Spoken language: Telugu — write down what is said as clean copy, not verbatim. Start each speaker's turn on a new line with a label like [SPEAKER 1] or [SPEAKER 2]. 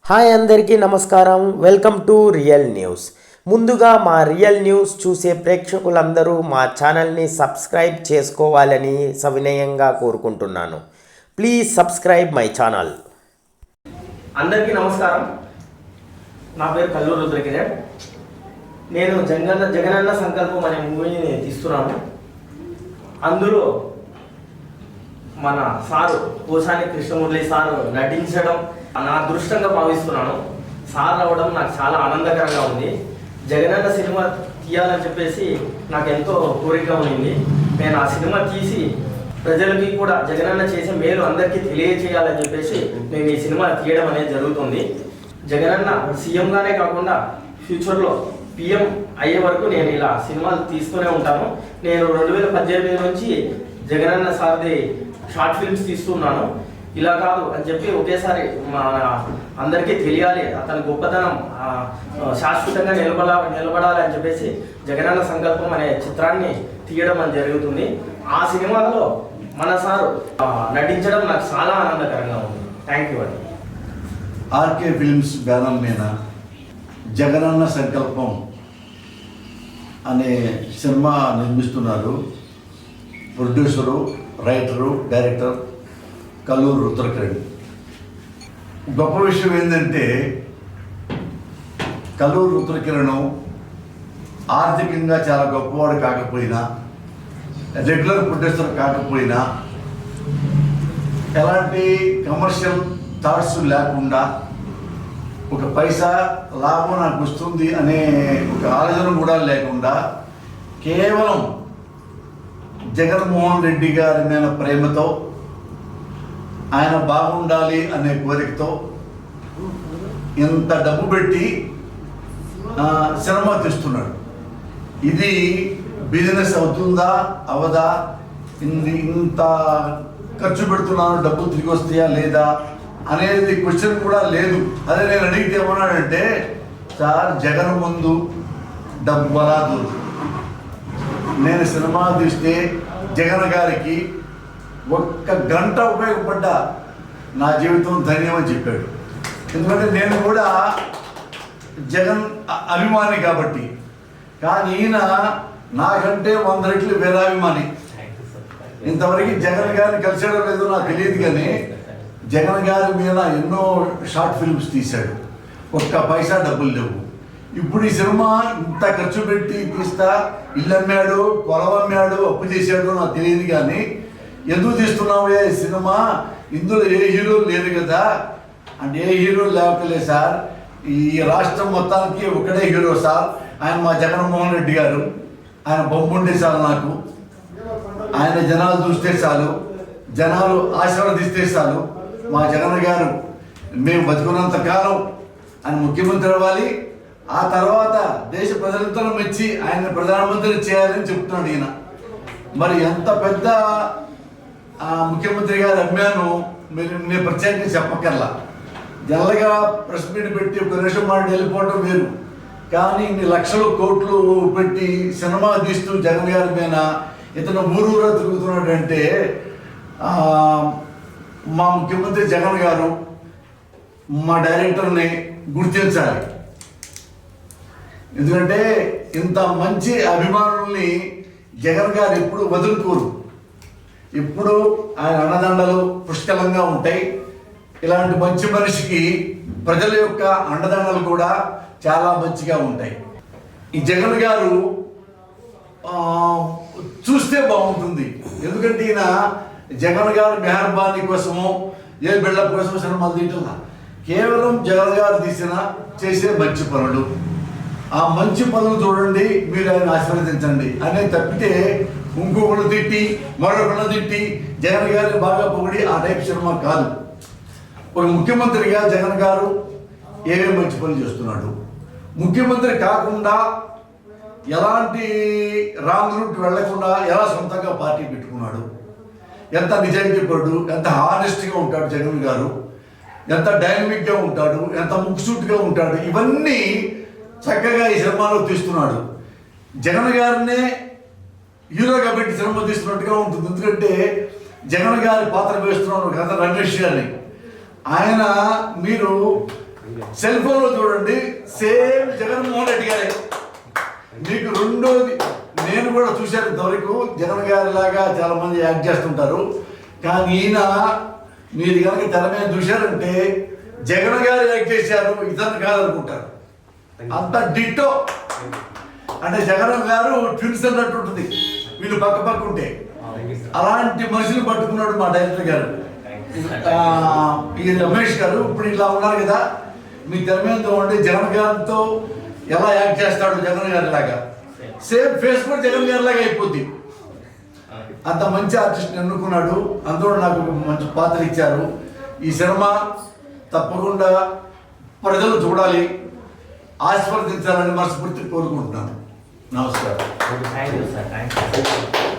[SPEAKER 1] హాయ్ అందరికీ నమస్కారం. Welcome to real news. ముందుగా మా రియల్ న్యూస్ చూసే ప్రేక్షకులందరూ మా ఛానల్ని సబ్స్క్రైబ్ చేసుకోవాలని సవినయంగా కోరుకుంటున్నాను. Please subscribe my channel.
[SPEAKER 2] అందరికీ నమస్కారం. నా పేరు కల్లూరు రుద్రకిరణ్. నేను జగనన్న సంకల్పం అనే మూవీని తీస్తున్నాను. అందులో మన సారు పోసాని కృష్ణమురళి సారు నటించడం నా అదృష్టంగా భావిస్తున్నాను. సార్ రావడం నాకు చాలా ఆనందకరంగా ఉంది. జగనన్న సినిమా తీయాలని చెప్పేసి నాకు ఎంతో కోరిక ఉంది. నేను ఆ సినిమా తీసి ప్రజలకి కూడా జగనన్న చేసే మేలు అందరికీ తెలియజేయాలని చెప్పేసి నేను ఈ సినిమా తీయడం అనేది జరుగుతుంది. జగనన్న సీఎంగానే కాకుండా ఫ్యూచర్లో పిఎం అయ్యే వరకు నేను ఇలా సినిమాలు తీస్తూనే ఉంటాను. నేను 2018 నుంచి జగనన్న సార్ది షార్ట్ ఫిల్మ్స్ తీస్తున్నాను. ఇలా కాదు అని చెప్పి ఒకేసారి మన అందరికీ తెలియాలి, అతని గొప్పతనం శాశ్వతంగా నిలబడాలి అని చెప్పేసి జగనన్న సంకల్పం అనే చిత్రాన్ని తీయడం అని జరుగుతుంది. ఆ సినిమాలో మన సారు నటించడం నాకు చాలా ఆనందకరంగా ఉంది. థ్యాంక్ యూ అండి.
[SPEAKER 3] ఆర్కే ఫిల్మ్స్ బ్యానర్ మీద జగనన్న సంకల్పం అనే సినిమా నిర్మిస్తున్నారు. Producer, writer, director Kalluru Rudrakiran. గొప్ప విషయం ఏంటంటే కల్లూరు రుద్రకిరణ్ ఆర్థికంగా చాలా గొప్పవాడు కాకపోయినా, రెగ్యులర్ ప్రొడ్యూసర్ కాకపోయినా, ఎలాంటి కమర్షియల్ థాట్స్ లేకుండా ఒక పైసా లాభం నాకు వస్తుంది అనే ఒక ఆలోచన కూడా లేకుండా కేవలం జగన్మోహన్ రెడ్డి గారి మీద ప్రేమతో, ఆయన బాగుండాలి అనే కోరికతో ఇంత డబ్బు పెట్టి సినిమా తీస్తున్నాడు. ఇది బిజినెస్ అవుతుందా అవదా, ఇంత ఖర్చు పెడుతున్నాను, డబ్బులు తిరిగి వస్తాయా లేదా అనేది క్వశ్చన్ కూడా లేదు. అదే నేను అడిగితే ఏమన్నాడంటే, సార్ జగన్ ముందు డబ్బు రాదు, నేను సినిమా తీస్తే జగన్ గారికి ఒక్క గంట ఉపయోగపడ్డా నా జీవితం ధన్యమని చెప్పాడు. ఎందుకంటే నేను కూడా జగన్ అభిమాని కాబట్టి. కానీ ఈయన నాకంటే 100 రెట్లు వీరాభిమాని. ఇంతవరకు జగన్ గారిని కలిసాడో లేదో నాకు తెలియదు, కానీ జగన్ గారి మీద ఎన్నో షార్ట్ ఫిల్మ్స్ తీశాడు. ఒక్క పైసా డబ్బులు లేవు. ఇప్పుడు ఈ సినిమా ఇంత ఖర్చు పెట్టి తీస్తా, ఇల్లు అమ్మాడు, పొలం అమ్మాడు, అప్పు చేశాడు నాకు తెలియదు, కానీ ఎందుకు తీస్తున్నావు ఈ సినిమా, ఇందులో ఏ హీరో లేరు కదా అంటే, ఏ హీరో లేవట్లేదు సార్, ఈ రాష్ట్రం మొత్తానికి ఒకటే హీరో సార్, ఆయన మా జగన్మోహన్ రెడ్డి గారు. ఆయన బొమ్ముంటే చాలు నాకు, ఆయన జనాలు చూస్తే చాలు, జనాలు ఆశీర్వదిస్తే చాలు, మా జగన్ గారు మేము బతుకున్నంత కాలం ఆయన ముఖ్యమంత్రి అవ్వాలి, ఆ తర్వాత దేశ ప్రజలతో మెచ్చి ఆయన ప్రధానమంత్రి చేయాలని చెప్తున్నాడు ఈయన. మరి ఎంత పెద్ద ముఖ్యమంత్రి గారు అమ్మాను నేను ప్రత్యేకంగా చెప్పక్కర్లా. జనరల్గా ప్రెస్ మీట్ పెట్టి ఒక నిమిషం మాట వెళ్ళిపోవడం వేరు, కానీ ఇన్ని లక్షలు కోట్లు పెట్టి సినిమా తీస్తూ జగన్ గారి మీద ఇతను ఊరూరా తిరుగుతున్నాడు అంటే, మా ముఖ్యమంత్రి జగన్ గారు మా డైరెక్టర్ని గుర్తించాలి. ఎందుకంటే ఇంత మంచి అభిమానుల్ని జగన్ గారు ఎప్పుడు వదులుకోరు. ఇప్పుడు ఆయన అండదండలు పుష్కలంగా ఉంటాయి. ఇలాంటి మంచి మనిషికి ప్రజల యొక్క అండదండలు కూడా చాలా మంచిగా ఉంటాయి. ఈ జగన్ గారు చూస్తే బాగుంటుంది. ఎందుకంటే ఈయన జగన్ గారు మెహర్బానీ కోసము, ఏ బిల్డప్ కోసం సినిమాలు తీయటం, కేవలం జగన్ గారు చేసే మంచి పనులు, ఆ మంచి పనులు చూడండి, మీరు ఆయన ఆశీర్వదించండి అనే తప్పితే ఇంకొకళ్ళు తిట్టి మరొకళ్ళు తిట్టి జగన్ గారిని బాగా పొగిడి ఆ టైప్ సినిమా కాదు. ఒక ముఖ్యమంత్రిగా జగన్ గారు ఏమేమి మంచి పనులు చేస్తున్నాడు, ముఖ్యమంత్రి కాకుండా ఎలాంటి రాంగ్ రూట్ వెళ్లకుండా ఎలా సొంతంగా పార్టీ పెట్టుకున్నాడు, ఎంత నిజాయితీపరుడు, ఎంత హానెస్ట్గా ఉంటాడు జగన్ గారు, ఎంత డైనమిక్గా ఉంటాడు, ఎంత ముక్సూట్గా ఉంటాడు, ఇవన్నీ చక్కగా ఈ సినిమాలో తీస్తున్నాడు. జగన్ గారినే హీరోగా పెట్టి సినిమా తీస్తున్నట్టుగా ఉంటుంది. ఎందుకంటే జగన్ గారి పాత్ర వేస్తున్నాడు కదా రమేష్ గారిని. ఆయన మీరు సెల్ ఫోన్ లో చూడండి సేమ్ జగన్మోహన్ రెడ్డి గారే. మీకు రెండోది నేను కూడా చూశాను ఇంతవరకు జగన్ గారి లాగా చాలా మంది యాక్ట్ చేస్తుంటారు, కానీ ఈయన మీరు కనుక తెర మీద చూశారంటే జగన్ గారు యాక్ట్ చేశారు ఇతను కాదనుకుంటారు. అంత డిట్టో అంటే జగన్ గారు ట్విన్స్ అన్నట్టు ఉంటుంది వీళ్ళు పక్క పక్క ఉంటే. అలాంటి మనుషులు పట్టుకున్నాడు మా డైరెక్టర్ గారు ఈ రమేష్ గారు. ఇప్పుడు ఇలా ఉన్నారు కదా, మీ తెర మీద ఉంటే జగన్ గారితో ఎలా యాక్ట్ చేస్తాడు జగన్ గారి లాగా, సేమ్ ఫేస్ కూడా జగన్ గారి లాగా అయిపోద్ది. అంత మంచి ఆర్టిస్ట్ ఎన్నుకున్నాడు, అందులో నాకు ఒక మంచి పాత్ర ఇచ్చారు. ఈ సినిమా తప్పకుండా ప్రజలు చూడాలి, ఆశీర్వదించాలని మనస్ఫూర్తి కోరుకుంటున్నాను. నమస్కారం.
[SPEAKER 2] Thank you sir, thank you.